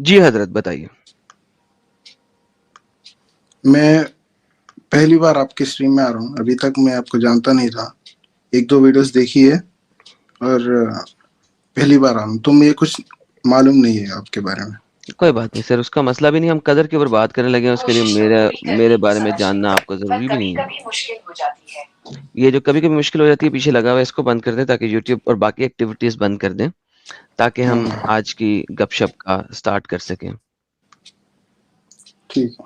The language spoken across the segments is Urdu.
جی حضرت بتائیے. میں پہلی بار آپ کی اسٹریم میں آ رہا ہوں. ابھی تک میں آپ کو جانتا نہیں تھا. ایک دو ویڈیوز دیکھی ہے اور پہلی بار آ رہا ہوں، تو مجھے کچھ معلوم نہیں ہے آپ کے بارے میں. کوئی بات نہیں سر، اس کا مسئلہ بھی نہیں. ہم قدر کے اوپر بات کرنے لگے ہیں، اس کے لیے میرے بارے میں جاننا آپ کو ضروری بھی نہیں ہے. یہ جو کبھی کبھی مشکل ہو جاتی ہے پیچھے لگا ہوا ہے، اس کو بند کر دیں تاکہ یوٹیوب اور باقی ایکٹیویٹیز بند کر دیں تاکہ ہم آج کی گپ شپ کا سٹارٹ کر سکیں. ٹھیک ہے.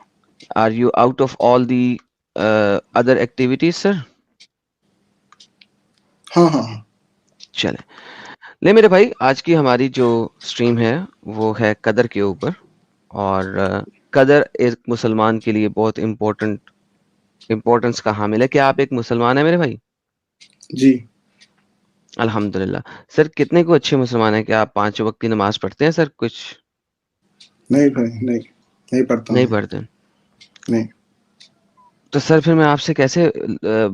Are you out of all the other activities sir? ہاں ہاں ہاں. چلیں لے میرے بھائی، آج کی ہماری جو سٹریم ہے وہ ہے قدر کے اوپر. اور قدر ایک مسلمان کے لیے بہت امپورٹنس کا حامل ہے. کیا آپ ایک مسلمان ہیں میرے بھائی؟ جی. الحمدللہ. سر کتنے کو اچھے مسلمان ہیں؟ کیا آپ 5 وقت کی نماز پڑھتے ہیں سر؟ کچھ نہیں بھائی، نہیں پڑھتا نہیں ہوں. پڑھتے. نہیں. تو سر پھر میں آپ سے کیسے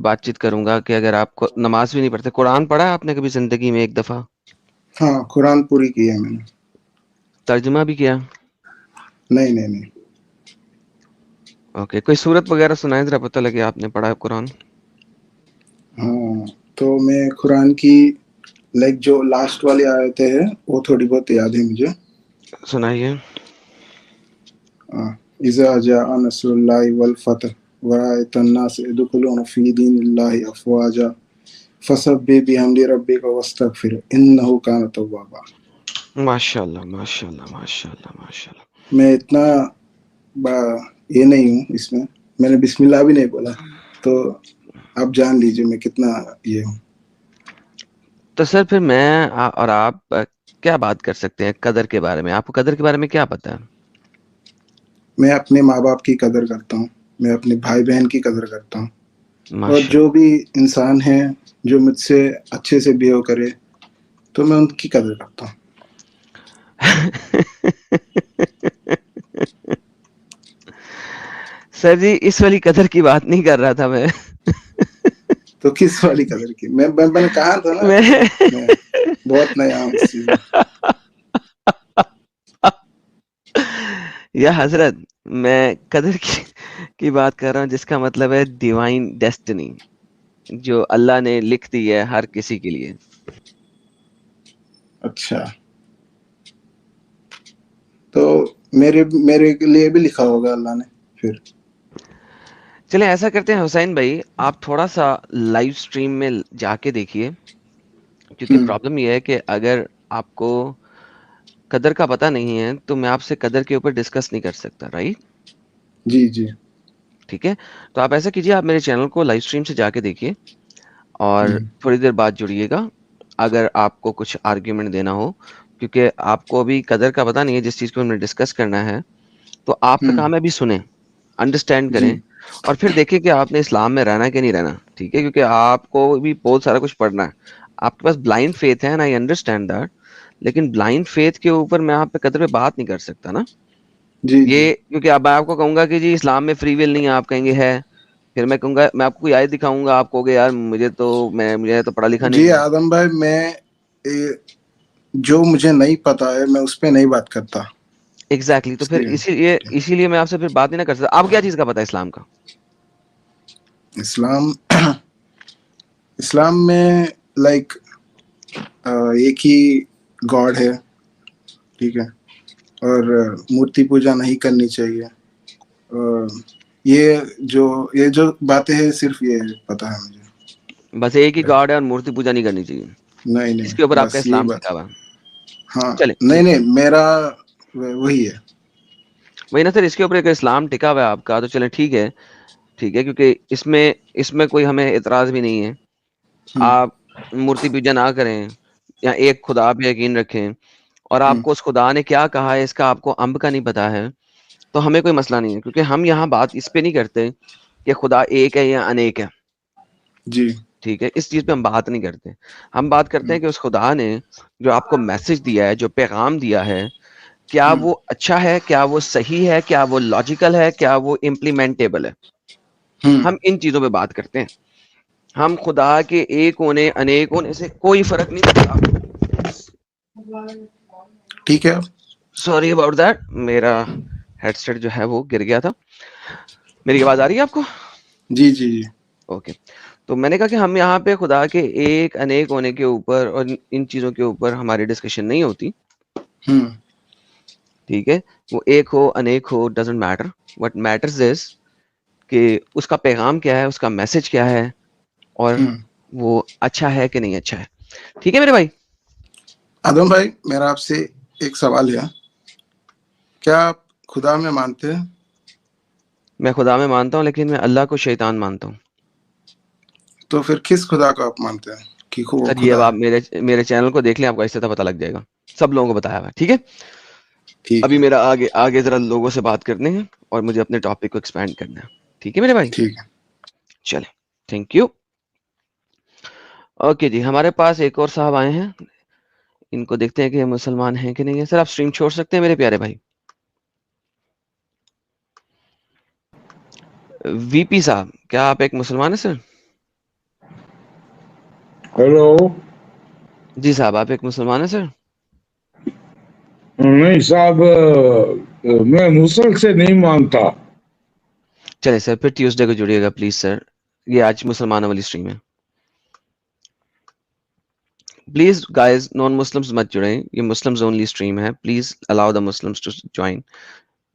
بات چیت کروں گا کہ اگر آپ کو نماز بھی نہیں پڑھتے؟ قرآن پڑھا ہے آپ نے کبھی زندگی میں ایک دفعہ؟ ہاں، قرآن پوری کی ہے میں نے. ترجمہ بھی کیا؟ نہیں نہیں نہیں. اوکے. کوئی سورت وغیرہ سنائیں ذرا، پتہ لگے آپ نے پڑھا ہے قرآن. ہاں، تو میں قرآن کی جو لاسٹ والی آیتیں ہیں وہ تھوڑی بہت یاد ہے مجھے. سنائیے. اذا جاء نصر اللہ والفتح ورأيت الناس يدخلون في دين الله افواجا فسبح بحمد ربك واستغفر انه كان توابا. ماشاء اللہ ماشاء اللہ ماشاء اللہ ماشاء اللہ. میں اتنا یہ نہیں ہوں اس میں نے بسم اللہ بھی نہیں بولا، تو آپ جان لیجیے میں کتنا یہ ہوں. تو سر پھر میں اور آپ کیا بات کر سکتے ہیں قدر کے بارے میں؟ آپ کو قدر کے بارے میں کیا پتا ہے؟ میں اپنے ماں باپ کی قدر کرتا ہوں، میں اپنے بھائی بہن کی قدر کرتا ہوں، اور ماشاء جو بھی انسان ہیں جو مجھ سے اچھے سے بیہیو کرے تو میں ان کی قدر کرتا ہوں. سر جی اس والی قدر کی بات نہیں کر رہا تھا میں. تو کس والی قدر کی؟ میں نے کہا تھا نا ابھی، میں بہت نیا ہوں اس چیز میں. یا حضرت میں قدر کی بات کر رہا ہوں جس کا مطلب ہے ڈیوائن ڈیسٹنی، جو اللہ نے لکھ دی ہے ہر کسی کے لیے. اچھا، تو میرے لیے بھی لکھا ہوگا اللہ نے پھر. چلیں ایسا کرتے ہیں حسین بھائی، آپ تھوڑا سا لائیو سٹریم میں جا کے دیکھیے، کیونکہ پرابلم یہ ہے کہ اگر آپ کو قدر کا پتہ نہیں ہے تو میں آپ سے قدر کے اوپر ڈسکس نہیں کر سکتا، رائٹ؟ جی جی. ٹھیک ہے. تو آپ ایسا کیجیے، آپ میرے چینل کو لائیو سٹریم سے جا کے دیکھیے اور تھوڑی دیر بعد جڑیے گا اگر آپ کو کچھ آرگیومنٹ دینا ہو، کیونکہ آپ کو ابھی قدر کا پتہ نہیں ہے جس چیز کو ہم نے ڈسکس کرنا ہے. تو آپ کا کام ہے ابھی سنیں، انڈرسٹینڈ جی کریں اور پھر دیکھیں کہ آپ نے اسلام میں رہنا کہ نہیں رہنا. ٹھیک ہے، کیونکہ آپ کو بھی بہت سارا کچھ پڑھنا ہے. آپ کے پاس بلائنڈ فیتھ ہے، آئی انڈرسٹینڈ دیٹ، لیکن بلائنڈ فیتھ کے اوپر میں آپ پہ قدر پہ بات نہیں کر سکتا نا. جی جی. یہ کیونکہ اب آپ کو کہوں گا کہ جی اسلام میں فری ول نہیں ہے، آپ کہیں گے ہے. پھر میں کہوں گا، میں آپ کو کوئی آیت دکھاؤں گا، آپ کہو گے یار مجھے تو پڑھا لکھا جی نہیں ہے. آدم بھائی، میں جو مجھے نہیں پتا ہے میں اس پہ نہیں بات کرتا. ایگزیکٹلی. تو اس پھر لیے اسی لیے میں آپ سے پھر بات نہیں نہ کر سکتا. آپ کو کیا چیز کا پتا ہے اسلام کا؟ اسلام میں ایک ہی گاڈ ہے، ٹھیک ہے، اور مورتی پوجا نہیں کرنی چاہیے. یہ جو باتیں ہیں صرف یہ پتا ہے مجھے. بس ایک ہی گاڈ ہے اور مورتی پوجا نہیں کرنی چاہیے، نہیں اس نہیں، کے اوپر آپ کا بس یہی اسلام بات. ٹکا ہوا ہے. ہاں، چلے نہیں ٹھیک ہے، نہیں، میرا وہی ہے. وہی نا سر، اس کے اوپر ایک اسلام ٹکا ہوا ہے آپ کا. تو چلیں ٹھیک ہے، ٹھیک ہے، کیونکہ اس میں کوئی ہمیں اعتراض بھی نہیں ہے. آپ مورتی پوجا نہ کریں یا ایک خدا پہ یقین رکھیں، اور آپ کو اس خدا نے کیا کہا ہے اس کا آپ کو امب کا نہیں پتا ہے تو ہمیں کوئی مسئلہ نہیں ہے، کیونکہ ہم یہاں بات اس پہ نہیں کرتے کہ خدا ایک ہے یا انیک ہے. جی. ٹھیک ہے، اس چیز پہ ہم بات نہیں کرتے. ہم بات کرتے ہیں کہ اس خدا نے جو آپ کو میسج دیا ہے، جو پیغام دیا ہے، کیا وہ اچھا ہے، کیا وہ صحیح ہے، کیا وہ لاجیکل ہے، کیا وہ امپلیمنٹیبل ہے. ہم ان چیزوں پہ بات کرتے ہیں. ہم خدا کے ایک ہونے انیک ہونے سے کوئی فرق نہیں پڑتا. ٹھیک ہے. سوری اباؤٹ دیٹ, میرا ہیڈ سیٹ جو ہے وہ گر گیا تھا. میری آواز آ رہی ہے آپ کو؟ جی جی جی. اوکے. تو میں نے کہا کہ ہم یہاں پہ خدا کے ایک انیک ہونے کے اوپر اور ان چیزوں کے اوپر ہماری ڈسکشن نہیں ہوتی. ٹھیک ہے, وہ ایک ہو انیک who doesn't matter. What matters از کہ اس کا پیغام کیا ہے, اس کا میسج کیا ہے, اور وہ اچھا ہے کہ نہیں اچھا ہے. ٹھیک ہے میرے بھائی. آدم بھائی, میرا آپ سے ایک سوال ہے, کیا آپ خدا میں مانتے ہیں؟ میں خدا میں مانتا ہوں, لیکن میں اللہ کو شیطان مانتا ہوں. تو پھر کس خدا کو آپ مانتے ہیں کہ وہ سر یہ اب خدا آپ ہے؟ میرے چینل کو دیکھ لیں, آپ کو ایسے تو پتہ لگ جائے گا. سب لوگوں کو بتایا ہوا ہے. ٹھیک ہے, ٹھیک ابھی ہے میرا آگے ذرا لوگوں سے بات کرنے ہیں اور مجھے اپنے ٹاپک کو ایکسپینڈ کرنا ہے. ٹھیک ہے میرے بھائی, ٹھیک ہے. چلیں, تھینک یو. اوکے جی, ہمارے پاس ایک اور صاحب آئے ہیں, ان کو دیکھتے ہیں کہ مسلمان ہیں کہ نہیں ہے. سر آپ اسٹریم چھوڑ سکتے ہیں میرے پیارے بھائی. وی پی صاحب, کیا آپ ایک مسلمان ہیں سر؟ ہیلو. جی صاحب, آپ ایک مسلمان ہیں سر؟ نہیں صاحب, میں مسلم سے نہیں مانتا. چلے سر, پھر ٹیوزڈے کو جڑیے گا پلیز سر. یہ آج مسلمانوں والی اسٹریم ہے. پلیز گائز, نان مسلمز مت جڑیں, یہ مسلمز اونلی اسٹریم ہے. Please allow the Muslims to join.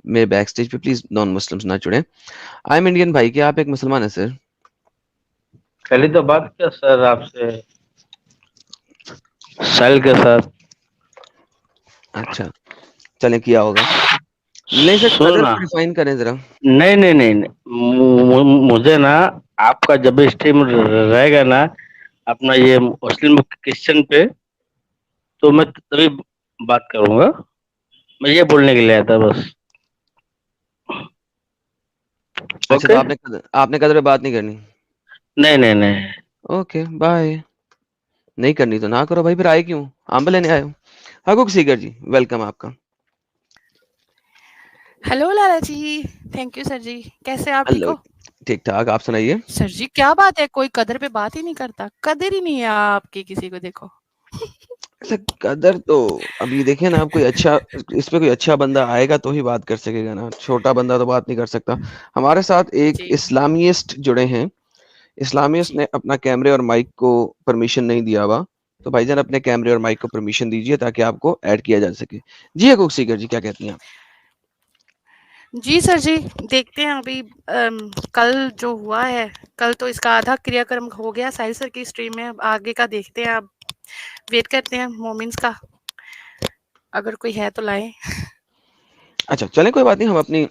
میرے بیک اسٹیج پہ پلیز نان مسلمز نہ جڑیں. آئی ایم انڈین بھائی, کیا آپ ایک مسلمان ہیں سر؟ پہلی تو بات کیا سر آپ سے سیل کے ساتھ اچھا, چلیں کیا ہوگا. نہیں سر, سنو قدر نا. کو ڈیفائن کریں ذرا. نہیں, مجھے نا آپ کا جب اسٹریم رہے گا نا اپنا یہ مسلم کرسچن پہ, تو میں تبھی بات کروں گا. میں یہ بولنے کے لیے آیا تھا بس. اچھا, تو اوکے. آپ نے قدر پہ بات نہیں کرنی. نہیں. Okay bye. نہیں کرنی تو نہ کرو بھائی, پھر آئے کیوں؟ آمب لینے آئے ہو. حقوق سیکر جی, ویلکم آپ کا. Hello Lala ji, thank you sir جی. کیسے آپ ٹھیک ہلو, ہو؟ ٹھیک ٹھاک, آپ سنائیے. سر جی کیا بات ہے, کوئی قدر پہ بات ہی نہیں کرتا. قدر ہی نہیں ہے آپ کی کسی کو. دیکھو ایسا قدر تو ابھی دیکھیں نا, آپ کوئی اچھا اس پہ کوئی اچھا بندہ آئے گا تو ہی بات کر سکے گا نا. چھوٹا بندہ تو بات نہیں کر سکتا. ہمارے ساتھ ایک جی اسلامسٹ جڑے ہیں. اسلامسٹ جی نے اپنا کیمرے اور مائک کو پرمیشن نہیں دیا ہوا, تو بھائی جان اپنے کیمرے اور مائک کو پرمیشن دیجیے تاکہ آپ کو ایڈ کیا جا سکے. جی حقوق سیکر جی, کیا کہتی ہیں آپ؟ جی سر جی, دیکھتے ہیں ابھی. کل جو ہوا ہے, کل تو اس کا آدھا کریا کرم ہو گیا ساحل سر کی اسٹریم میں. اب آگے کا دیکھتے ہیں, اب ویٹ کرتے ہیں مومنس کا. اگر کوئی ہے تو لائیں. اچھا چلیں, کوئی بات نہیں, ہم اپنی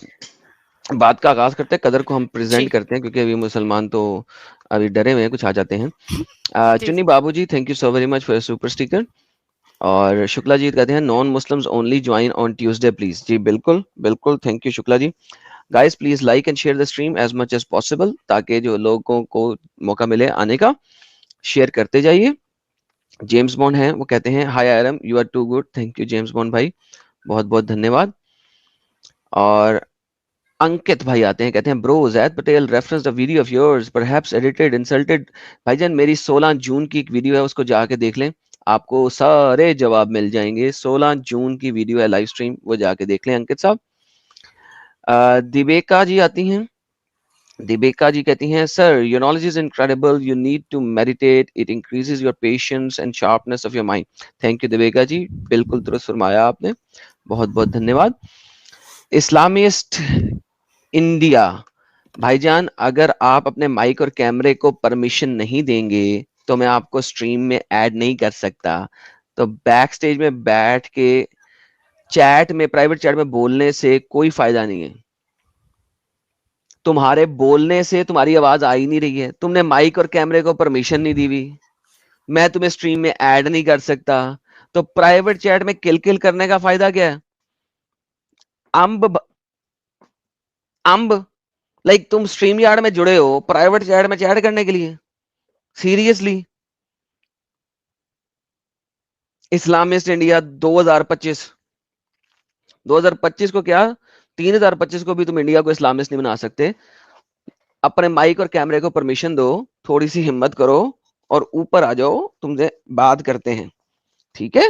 بات کا آغاز کرتے ہیں. قدر کو ہم جی پریزنٹ کرتے ہیں, کیونکہ ابھی مسلمان تو ابھی ڈرے ہوئے ہیں, کچھ آ جاتے ہیں. جی Chinni ji Babu ji, thank you so very much for super sticker. اور شکلا جی کہتے ہیں non Muslims only join on Tuesday please. جی بالکل بالکل, thank you Shukla ji. Guys please like and share the stream as much as possible, تاکہ جو لوگوں کو موقع ملے آنے کا. شیئر کرتے جائیے. جیمز بونڈ ہیں, وہ کہتے ہیں ہائی آرم, you are too good. Thank you James Bond بھائی, بہت بہت دھنیہ واد. اور انکت بھائی آتے ہیں, کہتے ہیں bro Zaid Patel reference video of yours perhaps edited insulted. بھائی جان میری 16 جون کی ایک ویڈیو ہے, اس کو جا کے دیکھ لیں, آپ کو سارے جواب مل جائیں گے. 16 جون کی ویڈیو ہے لائیو اسٹریم, وہ جا کے دیکھ لیں انکت صاحب. دیبیکا جی آتی ہیں. دیبیکا جی کہتی ہیں sir your knowledge is incredible, you need to meditate, it increases your patience and sharpness of your mind. Thank you Debika ji, بالکل درست فرمایا آپ نے, بہت بہت دھنیہ واد. اسلامسٹ انڈیا بھائی جان, اگر آپ اپنے مائک اور کیمرے کو پرمیشن نہیں دیں گے تو میں آپ کو اسٹریم میں ایڈ نہیں کر سکتا. تو بیک سٹیج میں بیٹھ کے چیٹ میں, پرائیویٹ چیٹ میں بولنے سے کوئی فائدہ نہیں ہے. تمہارے بولنے سے تمہاری آواز آ ہی نہیں رہی ہے, تم نے مائک اور کیمرے کو پرمیشن نہیں دی ہوئی, میں تمہیں اسٹریم میں ایڈ نہیں کر سکتا. تو پرائیویٹ چیٹ میں کل کل کرنے کا فائدہ کیا ہے؟ امب لائک تم اسٹریم یارڈ میں جڑے ہو پرائیویٹ چیٹ میں چیٹ کرنے کے لیے؟ سیریسلی. اسلامسٹ انڈیا 2025 کو کیا 3025 کو بھی تم انڈیا کو اسلامسٹ نہیں بنا سکتے. اپنے مائک اور کیمرے کو پرمیشن دو, تھوڑی سی ہمت کرو اور اوپر آ جاؤ, تم سے بات کرتے ہیں. ٹھیک ہے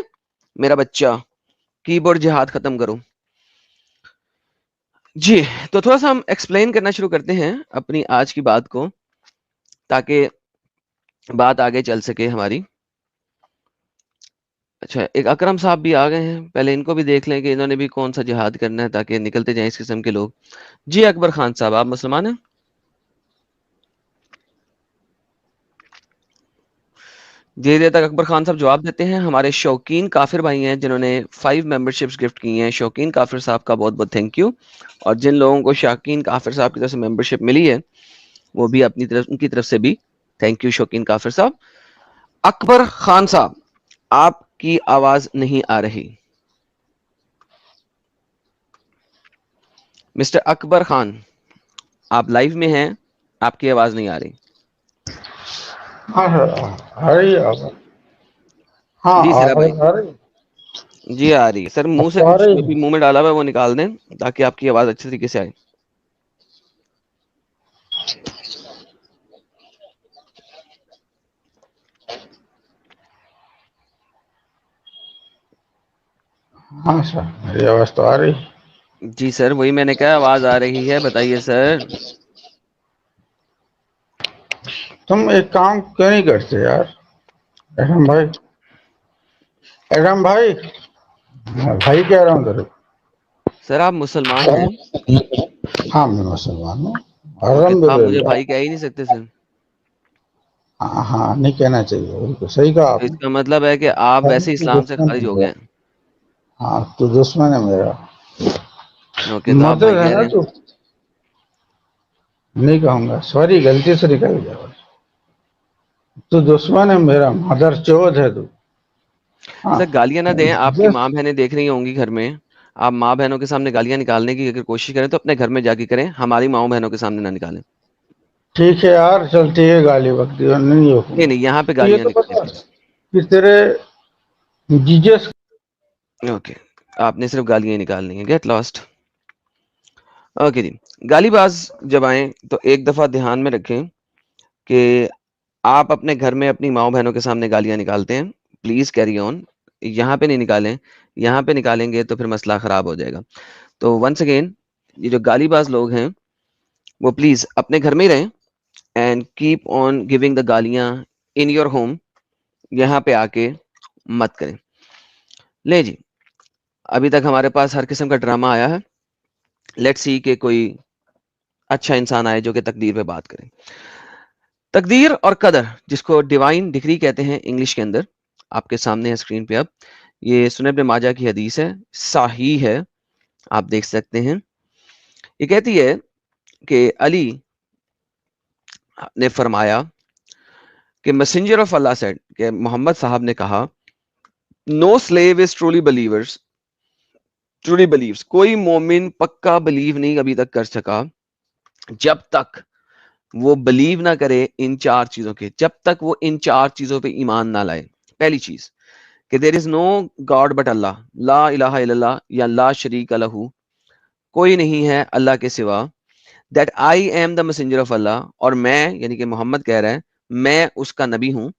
میرا بچہ, کی بورڈ جہاد ختم کرو. جی تو تھوڑا سا ہم ایکسپلین کرنا شروع کرتے ہیں اپنی آج کی بات کو تاکہ بات آگے چل سکے ہماری. اچھا ایک اکرم صاحب بھی آ گئے ہیں, پہلے ان کو بھی دیکھ لیں کہ انہوں نے بھی کون سا جہاد کرنا ہے تاکہ نکلتے جائیں اس قسم کے لوگ. جی اکبر خان صاحب آپ مسلمان ہیں؟ دیر دیر تک اکبر خان صاحب جواب دیتے ہیں. ہمارے شوقین کافر بھائی ہیں جنہوں نے 5 ممبرشپس گفٹ کی ہیں. شوقین کافر صاحب کا بہت بہت تھینک یو. اور جن لوگوں کو شوقین کافر صاحب کی طرف سے ممبرشپ ملی ہے وہ بھی اپنی طرف, ان کی طرف سے بھی تھینک یو شوقین کافر صاحب. اکبر خان صاحب آپ کی آواز نہیں آ رہی. مسٹر اکبر خان آپ لائیو میں ہیں, آپ کی آواز نہیں آ رہی. جی سر اب آئی. جی آ رہی ہے سر. منہ سے کچھ جو بھی منہ میں ڈالا ہوا ہے وہ نکال دیں تاکہ آپ کی آواز اچھی طریقے سے آئے. ہاں سر میری آواز تو آ رہی. جی سر وہی میں نے کہا آواز آ رہی ہے, بتائیے سر. تم ایک کام کیوں نہیں کرتے یار احرام بھائی؟ احرام بھائی, بھائی کہہ رہا ہوں تیرے. سر آپ مسلمان ہیں؟ ہاں میں مسلمان ہوں اوکے الحمد تو آپ مجھے للہ. بھائی کہہ ہی نہیں سکتے سر. ہاں ہاں نہیں کہنا چاہیے, بالکل صحیح کہا تو آپ اس کا مطلب ہے کہ آپ ویسے نے. اسلام سے خارج ہو گئے ہیں. ہاں تو دشمن ہے میرا. اوکے تو آپ بھائی مدد ہے کہہ نا رہے ہیں. تو نہیں کہوں گا, سوری غلطی سے نکل گیا. تو دشمن ہے میرا, مدر چوت ہے تو. ہاں سر گالیاں نہ دیں, آپ کی ماں بہنیں دیکھ رہی ہوں گی گھر میں. آپ ماں بہنوں کے سامنے گالیاں نکالنے کی اگر کوشش کریں تو اپنے گھر میں جا کے کریں, ہماری ماؤں بہنوں کے سامنے نہ نکالیں. ٹھیک ہے یار, چلتی ہے گالی وقت نہیں ہوگا. نہیں نہیں یہاں پہ تو یہ گالیاں تو نکلیں پتا پلیز. کہ تیرے جیجس. اوکے آپ نے صرف گالیاں نکالنی ہیں, گیٹ لاسٹ. اوکے جی, گالی باز جب آئیں تو ایک دفعہ دھیان میں رکھیں کہ آپ اپنے گھر میں اپنی ماؤں بہنوں کے سامنے گالیاں نکالتے ہیں, پلیز کیری آن. یہاں پہ نہیں نکالیں, یہاں پہ نکالیں گے تو پھر مسئلہ خراب ہو جائے گا. تو ونس اگین یہ جو گالی باز لوگ ہیں وہ پلیز اپنے گھر میں ہی رہیں and keep on giving the گالیاں ان یور ہوم. یہاں پہ آ کے مت کریں. لے جی, ابھی تک ہمارے پاس ہر قسم کا ڈرامہ آیا ہے. لیٹ سی کہ کوئی اچھا انسان آئے جو کہ تقدیر پہ بات کرے. تقدیر اور قدر جس کو ڈیوائن ڈگری کہتے ہیں انگلش کے اندر, آپ کے سامنے ہے اسکرین پہ. اب یہ سنن ابن ماجہ کی حدیث ہے, صحیح ہے, آپ دیکھ سکتے ہیں. یہ کہتی ہے کہ علی نے فرمایا کہ میسنجر آف اللہ سیڈ, کہ محمد صاحب نے کہا, no slave is truly believers, truly believes, کوئی مومن پکا بلیو نہیں ابھی تک کر سکا جب تک وہ بلیو نہ کرے ان 4 چیزوں کے, جب تک وہ ان 4 چیزوں پہ ایمان نہ لائے. پہلی چیز کہ دیر از نو گاڈ بٹ اللہ, لا الہ الا اللہ یا لا شریک لہ, کوئی نہیں ہے اللہ کے سوا. That I am the messenger of Allah, اور میں یعنی کہ محمد کہہ رہا ہے میں اس کا نبی ہوں.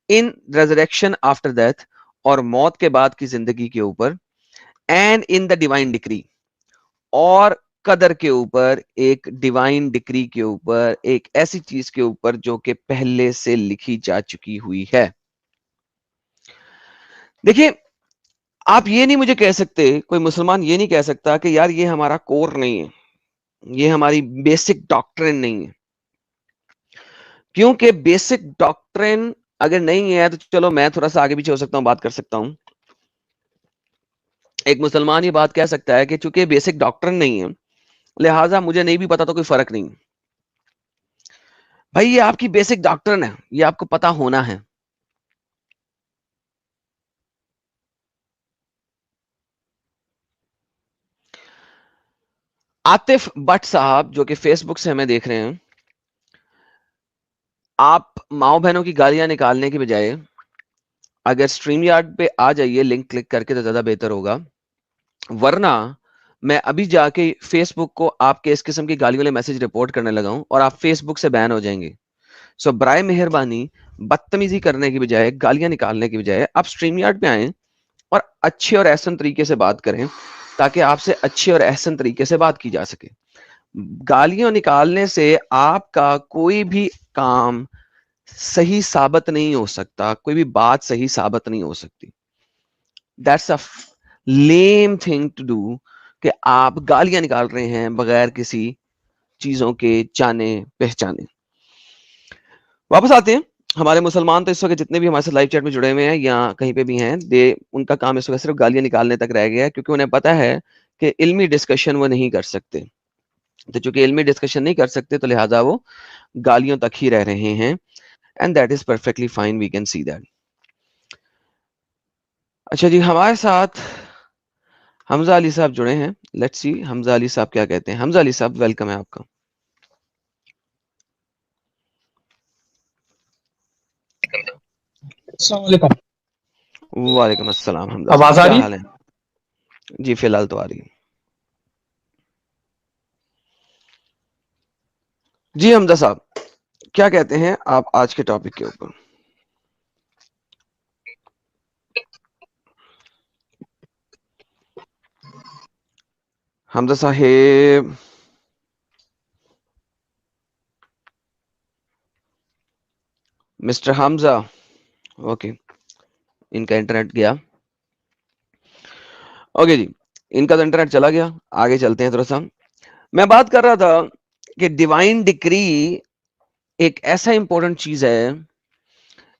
ان ریزریکشن آفٹر ڈیتھ, اور موت کے بعد کی زندگی کے اوپر. اینڈ ان دا ڈیوائن ڈکری, اور قدر کے اوپر, ایک ڈیوائن ڈکری کے اوپر, ایک ایسی چیز کے اوپر جو کہ پہلے سے لکھی جا چکی ہوئی ہے. دیکھیں آپ یہ نہیں مجھے کہہ سکتے, کوئی مسلمان یہ نہیں کہہ سکتا کہ یار یہ ہمارا کور نہیں ہے, یہ ہماری بیسک ڈاکٹرن نہیں ہے. کیونکہ بیسک ڈاکٹرن اگر نہیں ہے تو چلو میں تھوڑا سا آگے پیچھے ہو سکتا ہوں, بات کر سکتا ہوں. ایک مسلمان یہ بات کہہ سکتا ہے کہ چونکہ بیسک ڈاکٹرن نہیں ہے لہٰذا مجھے نہیں بھی پتا تو کوئی فرق نہیں. بھائی یہ آپ کی بیسک ڈاکٹرن ہے, یہ آپ کو پتا ہونا ہے. عاطف بٹ صاحب جو کہ فیس بک سے ہمیں دیکھ رہے ہیں, آپ ماؤں بہنوں کی گالیاں نکالنے کی بجائے اگر اسٹریم یارڈ پہ آ جائیے لنک کلک کر کے تو زیادہ بہتر ہوگا. ورنہ میں ابھی جا کے فیس بک کو آپ کے اس قسم کی گالی والے میسج رپورٹ کرنے لگا ہوں اور آپ فیس بک سے بین ہو جائیں گے. سو برائے مہربانی بدتمیزی کرنے کی بجائے, گالیاں نکالنے کی بجائے آپ اسٹریم یارڈ پہ آئیں اور اچھے اور احسن طریقے سے بات کریں تاکہ آپ سے اچھے اور احسن طریقے سے بات کی جا سکے. گالیاں نکالنے سے آپ کا کوئی بھی کام صحیح ثابت نہیں ہو سکتا, کوئی بھی بات صحیح ثابت نہیں ہو سکتی. That's a lame thing to do کہ آپ گالیاں نکال رہے ہیں بغیر کسی چیزوں کے جانے پہچانے. واپس آتے ہیں. ہمارے مسلمان تو اس وقت جتنے بھی ہمارے ساتھ لائیو چیٹ میں جڑے ہوئے ہیں یا کہیں پہ بھی ہیں, ان کا کام اس وقت صرف گالیاں نکالنے تک رہ گیا ہے, کیونکہ انہیں پتا ہے کہ علمی ڈسکشن وہ نہیں کر سکتے. تو چونکہ علمی ڈسکشن نہیں کر سکتے تو لہٰذا وہ گالیوں تک ہی رہ رہے ہیں. And that is perfectly fine, we can see that. اچھا جی, ہمارے ساتھ حمزہ علی صاحب جڑے ہیں. لیٹس سی حمزہ علی صاحب کیا کہتے ہیں. حمزہ علی صاحب ویلکم ہے آپ کا. السلام علیکم. وعلیکم السلام. حمزہ آواز صاحب آ کیا رہی ہے؟ حال ہے؟ جی فی الحال تو آ رہی ہے. جی حمزہ صاحب کیا کہتے ہیں آپ آج کے ٹاپک کے اوپر؟ حمزہ صاحب مسٹر حمزہ. اوکے, ان کا انٹرنیٹ گیا. اوکے جی, ان کا تو انٹرنیٹ چلا گیا. آگے چلتے ہیں تھوڑا سا. میں بات کر رہا تھا کہ ڈیوائن ڈکری ایک ایسا امپورٹنٹ چیز ہے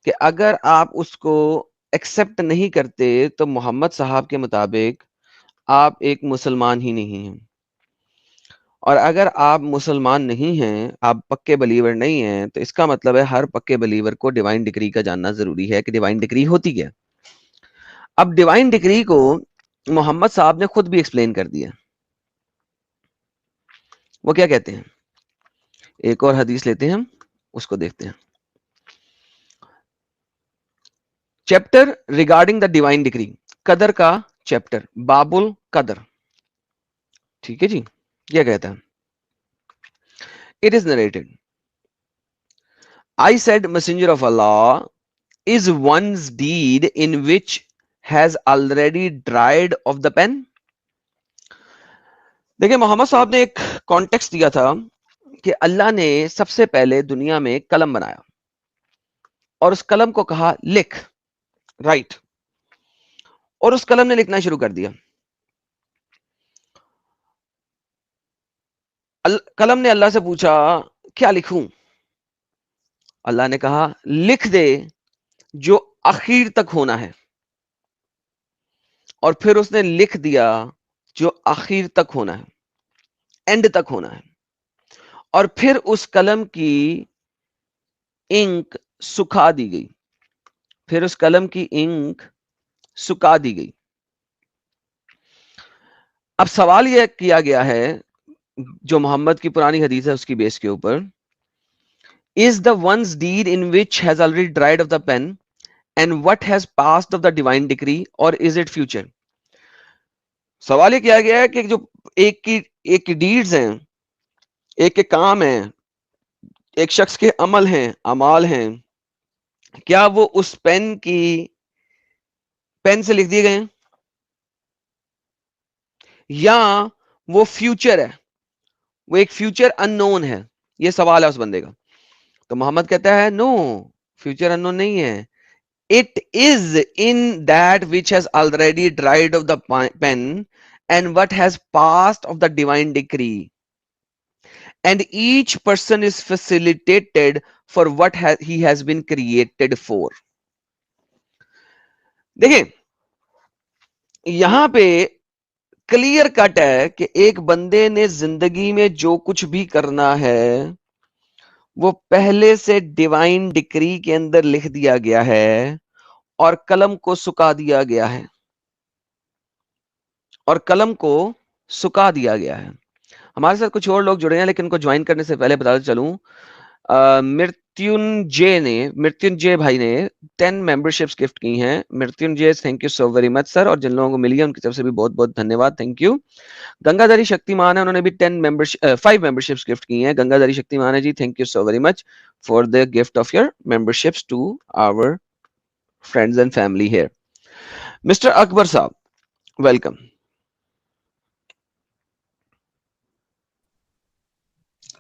کہ اگر آپ اس کو ایکسپٹ نہیں کرتے تو محمد صاحب کے مطابق آپ ایک مسلمان ہی نہیں ہیں. اور اگر آپ مسلمان نہیں ہیں, آپ پکے بلیور نہیں ہیں, تو اس کا مطلب ہے ہر پکے بلیور کو ڈیوائن ڈکری کا جاننا ضروری ہے کہ ڈیوائن ڈکری ہوتی کیا. اب ڈیوائن ڈکری کو محمد صاحب نے خود بھی ایکسپلین کر دیا. وہ کیا کہتے ہیں؟ ایک اور حدیث لیتے ہیں, ہم اس کو دیکھتے ہیں. چیپٹر ریگارڈنگ دا ڈیوائن ڈکری, قدر کا چیپٹر, باب القدر. ٹھیک ہے جی, کیا کہتا ہے؟ It is narrated, I said messenger of Allah is one's deed in which has already dried of the pen. دیکھیں محمد صاحب نے ایک کانٹیکسٹ دیا تھا کہ اللہ نے سب سے پہلے دنیا میں قلم بنایا اور اس قلم کو کہا لکھ, رائٹ, اور اس قلم نے لکھنا شروع کر دیا. قلم نے اللہ سے پوچھا کیا لکھوں؟ اللہ نے کہا لکھ دے جو اخیر تک ہونا ہے. اور پھر اس نے لکھ دیا جو اخیر تک ہونا ہے, اینڈ تک ہونا ہے. اور پھر اس قلم کی انک سکھا دی گئی. پھر اس قلم کی انک سکھا دی گئی. اب سوال یہ کیا گیا ہے جو محمد کی پرانی حدیث ہے اس کی بیس کے اوپر, is the one's deed in which has already dried of the pen and what has passed of the divine decree or is it future. سوال یہ کیا گیا ہے کہ جو ایک کی ڈیڈز ہیں, ایک کے کام ہیں, ایک شخص کے عمل ہیں, اعمال ہیں, کیا وہ اس پین سے لکھ دیے گئے ہیں یا وہ فیوچر ہے, وہ ایک فیوچر ان نون ہے؟ یہ سوال ہے اس بندے کا. تو محمد کہتا ہے نو, فیوچر ان نون نہیں ہے. It is in that which has already dried of the pen and what has passed of the divine decree. And each person is facilitated for what he has been created for. دیکھیں یہاں پہ کلیئر کٹ ہے کہ ایک بندے نے زندگی میں جو کچھ بھی کرنا ہے وہ پہلے سے ڈیوائن ڈکری کے اندر لکھ دیا گیا ہے اور قلم کو سکھا دیا گیا ہے, اور قلم کو سکھا دیا گیا ہے. ہمارے ساتھ کچھ اور لوگ جڑے ہیں لیکن ان کو جوائن کرنے سے پہلے بتاتا چلوں, مرتیونجے بھائی نے 10 ممبرشپس گفٹ کی ہیں. Mrityunjay thank you so very much sir, اور جن لوگوں کو ملی ہے ان کی طرف سے بھی بہت بہت دھنیہ واد, تھینک یو. گنگا دھاری شکتیمان ہے, انہوں نے بھی 5 ممبرشپس گفٹ کی ہیں. گنگا دھاری شکتیمان ہے جی, thank you so very much for the gift of your memberships to our friends and family here. Mr. Akbar Saab, welcome.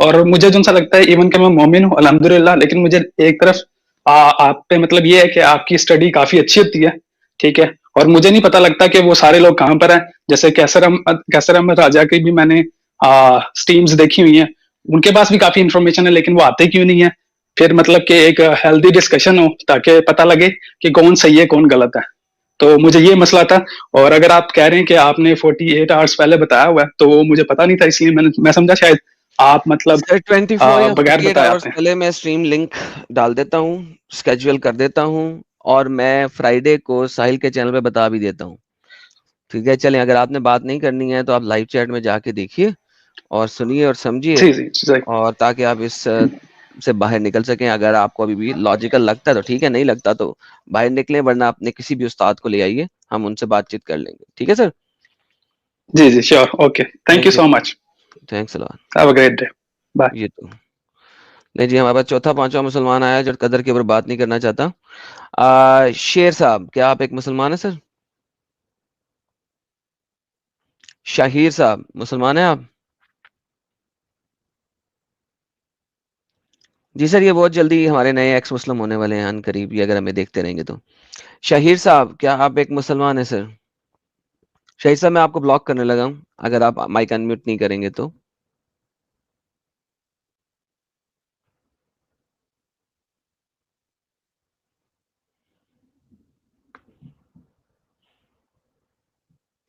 اور مجھے جو سا لگتا ہے ایون کہ میں مومن ہوں الحمدللہ، لیکن مجھے ایک طرف آپ پہ مطلب یہ ہے کہ آپ کی اسٹڈی کافی اچھی ہوتی ہے، ٹھیک ہے، اور مجھے نہیں پتا لگتا کہ وہ سارے لوگ کہاں پر ہیں. جیسے کیسر احمد راجا کی بھی میں نے اسٹریمز دیکھی ہوئی ہیں، ان کے پاس بھی کافی انفارمیشن ہے، لیکن وہ آتے کیوں نہیں ہے؟ پھر مطلب کہ ایک ہیلدی ڈسکشن ہو تاکہ پتہ لگے کہ کون صحیح ہے کون غلط ہے. تو مجھے یہ مسئلہ تھا. اور اگر آپ کہہ رہے ہیں کہ آپ نے 48 آورس پہلے بتایا ہوا ہے تو وہ مجھے پتا نہیں تھا، اس لیے میں سمجھا شاید آپ مطلب سر 24 یا بغیر 48 بتایا آپ آورس نے. پہلے میں اسٹریم لنک ڈال دیتا ہوں، اسکیجول کر دیتا ہوں، اور میں فرائیڈے کو ساحل کے چینل پہ بتا بھی دیتا ہوں. ٹھیک ہے، چلیں اگر آپ نے بات نہیں کرنی ہے تو آپ لائیو چیٹ میں جا کے دیکھیے اور سنیے اور سمجھیے، جی جی جی اور تاکہ آپ اس سے باہر نکل سکیں. اگر آپ کو ابھی بھی لاجیکل لگتا ہے تو ٹھیک ہے، نہیں لگتا تو باہر نکلیں، ورنہ اپنے کسی بھی استاد کو لے آئیے، ہم ان سے بات چیت کر لیں گے. ٹھیک ہے سر؟ جی جی sure, okay, thank you so much, thanks a lot. Have a great day, bye. یہ تو نہیں جی، ہمارے پاس چوتھا پانچواں مسلمان آیا جو قدر کے اوپر بات نہیں کرنا چاہتا. شیر صاحب، کیا آپ ایک مسلمان ہیں سر؟ شاہیر صاحب، مسلمان ہیں آپ؟ جی سر، یہ بہت جلدی ہمارے نئے ایکس مسلم ہونے والے ہیں ان قریب، یہ اگر ہمیں دیکھتے رہیں گے تو. شاہیر صاحب، کیا آپ ایک مسلمان ہیں سر؟ شاہیر صاحب، میں آپ کو بلاک کرنے لگا ہوں اگر آپ مائک انمیوٹ نہیں کریں گے تو.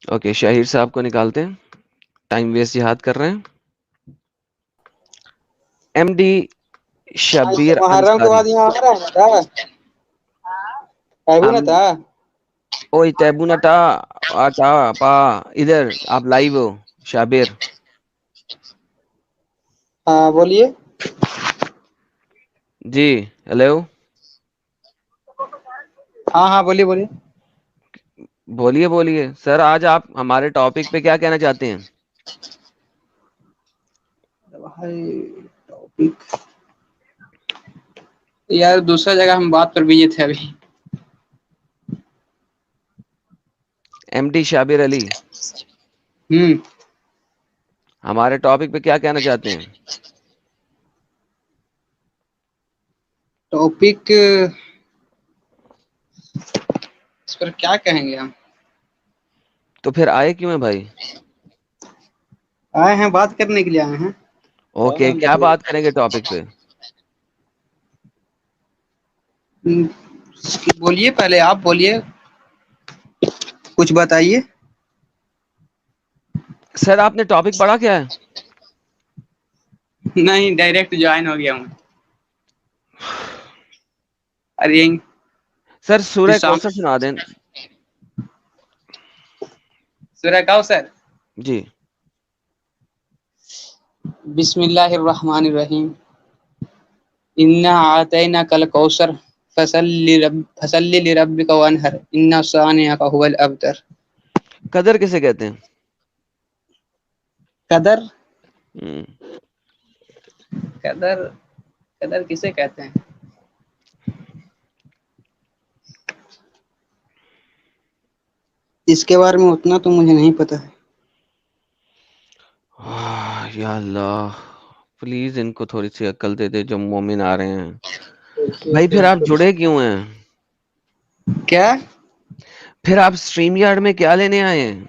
اوکے، شاہیر صاحب کو نکالتے ہیں، ٹائم ویسٹ جہاد کر رہے ہیں. ایم ڈی شبیر محرم کے انصاری. بعد یہاں آ رہا ہے نا تھا اوئی تیبونٹا آٹا پا ادھر آپ لائیو ہو شابیر. ہاں بولیے. جی ہیلو، ہاں ہاں بولیے بولیے. بولیے بولیے سر، آج آپ ہمارے ٹاپک پہ کیا کہنا چاہتے ہیں؟ یار دوسرا جگہ ہم بات پر بھیجے تھے ابھی. ایم ڈی شابیر علی، ہمارے ٹاپک پہ کیا کہنا چاہتے ہیں؟ ٹاپک اس پر کیا کہیں گے ہم؟ تو پھر آئے کیوں ہیں بھائی؟ آئے ہیں بات کرنے کے لیے آئے ہیں. اوکے، کیا بات کریں گے ٹاپک پہ؟ بولیے، پہلے آپ بولیے، کچھ بتائیے. سر آپ نے ٹاپک پڑھا کیا ہے؟ نہیں، ڈائریکٹ جوائن ہو گیا ہوں. ارے سر سورہ کوثر سنا دیں. سورہ کوثر. جی. بسم اللہ الرحمن الرحیم. انا اعطیناک الکوثر فصل لربک وانحر ان شانئک هو الابتر. قدر کسے کہتے ہیں؟ قدر ہم، قدر قدر کسے کہتے ہیں؟ اس کے بارے میں اتنا تو مجھے نہیں پتا ہے. یا اللہ، پلیز ان کو تھوڑی سی عقل دے دے جو مومن آ رہے ہیں. بھائی پھر آپ جڑے کیوں ہیں؟ کیا؟ پھر آپ اسٹریم یارڈ میں کیا لینے آئے ہیں؟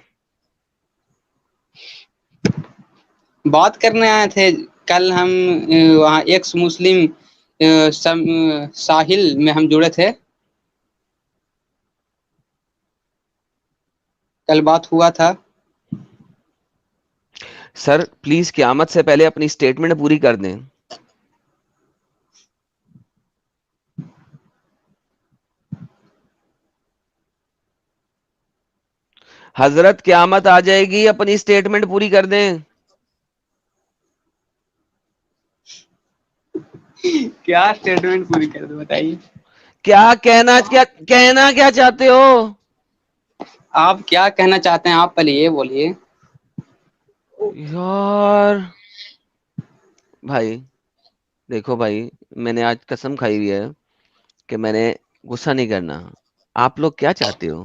بات کرنے آئے تھے. کل ہم وہاں ایکس مسلم ساحل میں ہم جڑے تھے، کل بات ہوا تھا. سر پلیز قیامت سے پہلے اپنی سٹیٹمنٹ پوری کر دیں. حضرت قیامت آ جائے گی، اپنی سٹیٹمنٹ پوری کر دیں. کیا اسٹیٹمنٹ پوری کر دو بتائیے. کیا کہنا چاہتے ہو؟ آپ کیا کہنا چاہتے ہیں؟ آپ پہلے یہ بولیے. یار بھائی دیکھو بھائی، میں نے آج قسم کھائی ہوئی ہے کہ میں نے غصہ نہیں کرنا. آپ لوگ کیا چاہتے ہو؟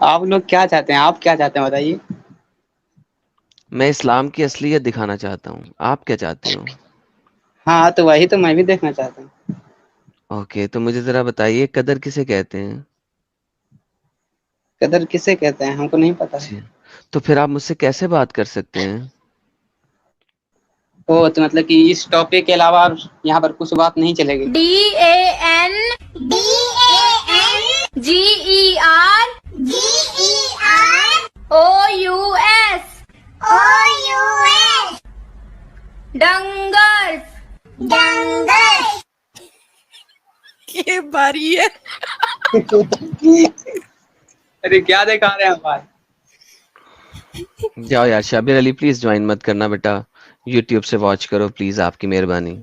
آپ لوگ کیا چاہتے ہیں؟ آپ کیا چاہتے ہیں بتائیے. میں اسلام کی اصلیت دکھانا چاہتا ہوں, آپ کیا چاہتے ہو؟ ہاں تو وہی تو میں بھی دیکھنا چاہتا ہوں. اوکے, تو مجھے ذرا بتائیے قدر کسے کہتے ہیں؟ قدر کسے کہتے ہیں ہم کو نہیں پتا. جی, تو پھر آپ مجھ سے کیسے بات کر سکتے ہیں؟ او تو مطلب کہ اس ٹاپک کے علاوہ یہاں پر کچھ بات نہیں چلے گی. یہ باری ہے. ارے کیا دکھا رہے ہیں بھائی. جاؤ یار, شابیر علی پلیز جوائن مت کرنا بیٹا, یوٹیوب سے واچ کرو پلیز, آپ کی مہربانی.